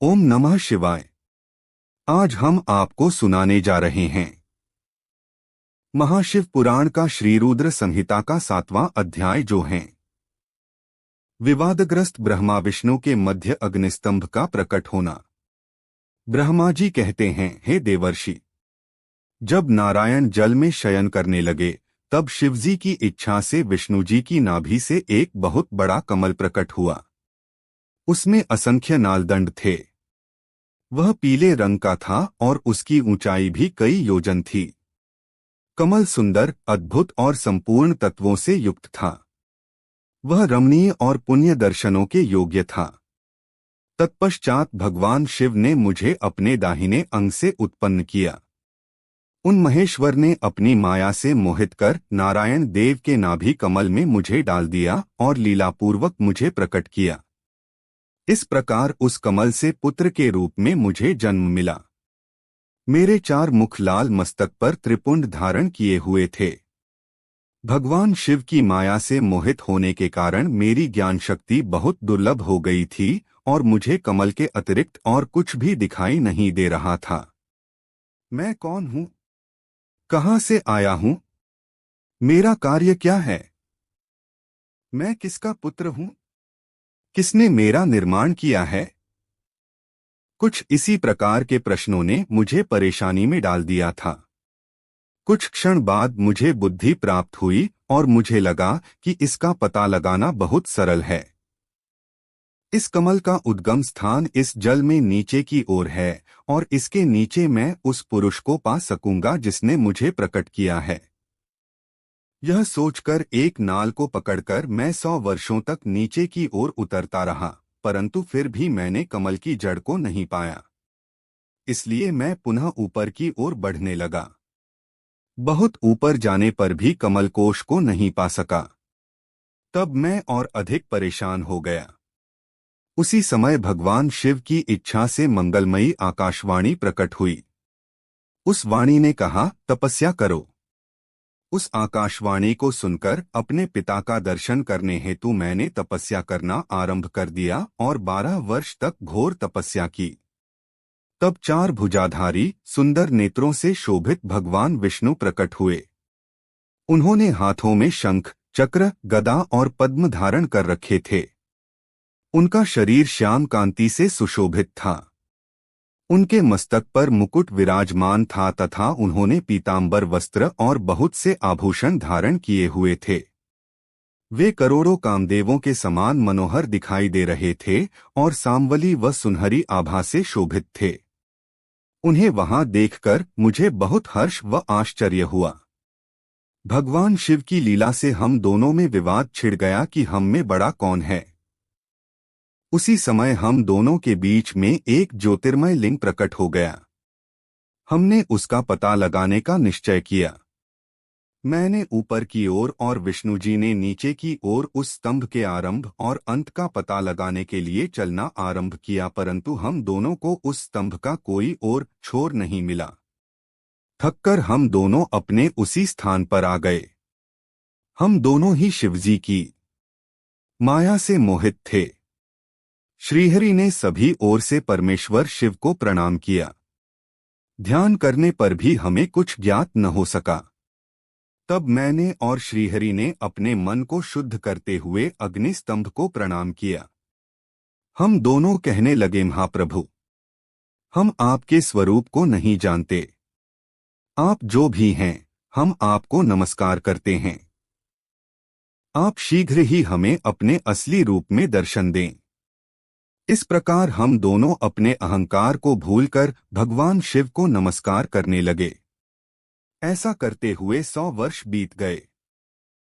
ओम नमः शिवाय। आज हम आपको सुनाने जा रहे हैं महाशिव पुराण का श्रीरुद्र संहिता का 7वां अध्याय, जो है विवादग्रस्त ब्रह्मा विष्णु के मध्य अग्निस्तंभ का प्रकट होना। ब्रह्मा जी कहते हैं, हे देवर्षि, जब नारायण जल में शयन करने लगे तब शिवजी की इच्छा से विष्णु जी की नाभि से एक बहुत बड़ा कमल प्रकट हुआ। उसमें असंख्य नालदंड थे। वह पीले रंग का था और उसकी ऊंचाई भी कई योजन थी। कमल सुंदर, अद्भुत और संपूर्ण तत्वों से युक्त था। वह रमणीय और पुण्य दर्शनों के योग्य था। तत्पश्चात भगवान शिव ने मुझे अपने दाहिने अंग से उत्पन्न किया। उन महेश्वर ने अपनी माया से मोहित कर नारायण देव के नाभि कमल में मुझे डाल दिया और लीलापूर्वक मुझे प्रकट किया। इस प्रकार उस कमल से पुत्र के रूप में मुझे जन्म मिला। मेरे 4 मुख लाल मस्तक पर त्रिपुंड धारण किए हुए थे। भगवान शिव की माया से मोहित होने के कारण मेरी ज्ञान शक्ति बहुत दुर्लभ हो गई थी और मुझे कमल के अतिरिक्त और कुछ भी दिखाई नहीं दे रहा था। मैं कौन हूँ? कहाँ से आया हूँ? मेरा कार्य क्या है? मैं किसका पुत्र हूँ? किसने मेरा निर्माण किया है? कुछ इसी प्रकार के प्रश्नों ने मुझे परेशानी में डाल दिया था। कुछ क्षण बाद मुझे बुद्धि प्राप्त हुई और मुझे लगा कि इसका पता लगाना बहुत सरल है। इस कमल का उद्गम स्थान इस जल में नीचे की ओर है और इसके नीचे मैं उस पुरुष को पा सकूंगा जिसने मुझे प्रकट किया है। यह सोचकर एक नाल को पकड़कर मैं 100 वर्षों तक नीचे की ओर उतरता रहा, परंतु फिर भी मैंने कमल की जड़ को नहीं पाया। इसलिए मैं पुनः ऊपर की ओर बढ़ने लगा। बहुत ऊपर जाने पर भी कमल कोश को नहीं पा सका। तब मैं और अधिक परेशान हो गया। उसी समय भगवान शिव की इच्छा से मंगलमयी आकाशवाणी प्रकट हुई। उस वाणी ने कहा, तपस्या करो। उस आकाशवाणी को सुनकर अपने पिता का दर्शन करने हेतु मैंने तपस्या करना आरंभ कर दिया और 12 वर्ष तक घोर तपस्या की। तब 4 भुजाधारी सुंदर नेत्रों से शोभित भगवान विष्णु प्रकट हुए। उन्होंने हाथों में शंख, चक्र, गदा और पद्म धारण कर रखे थे। उनका शरीर श्याम कांति से सुशोभित था। उनके मस्तक पर मुकुट विराजमान था तथा उन्होंने पीतांबर वस्त्र और बहुत से आभूषण धारण किए हुए थे। वे करोड़ों कामदेवों के समान मनोहर दिखाई दे रहे थे और सांवली व सुनहरी आभा से शोभित थे। उन्हें वहां देखकर मुझे बहुत हर्ष व आश्चर्य हुआ। भगवान शिव की लीला से हम दोनों में विवाद छिड़ गया कि हम में बड़ा कौन है। उसी समय हम दोनों के बीच में एक ज्योतिर्मय लिंग प्रकट हो गया। हमने उसका पता लगाने का निश्चय किया। मैंने ऊपर की ओर और विष्णु जी ने नीचे की ओर उस स्तंभ के आरंभ और अंत का पता लगाने के लिए चलना आरंभ किया, परंतु हम दोनों को उस स्तंभ का कोई और छोर नहीं मिला। थककर हम दोनों अपने उसी स्थान पर आ गए। हम दोनों ही शिवजी की माया से मोहित थे। श्रीहरि ने सभी ओर से परमेश्वर शिव को प्रणाम किया। ध्यान करने पर भी हमें कुछ ज्ञात न हो सका। तब मैंने और श्रीहरि ने अपने मन को शुद्ध करते हुए अग्नि स्तंभ को प्रणाम किया। हम दोनों कहने लगे, महाप्रभु, हम आपके स्वरूप को नहीं जानते। आप जो भी हैं, हम आपको नमस्कार करते हैं। आप शीघ्र ही हमें अपने असली रूप में दर्शन दें। इस प्रकार हम दोनों अपने अहंकार को भूलकर भगवान शिव को नमस्कार करने लगे। ऐसा करते हुए 100 वर्ष बीत गए।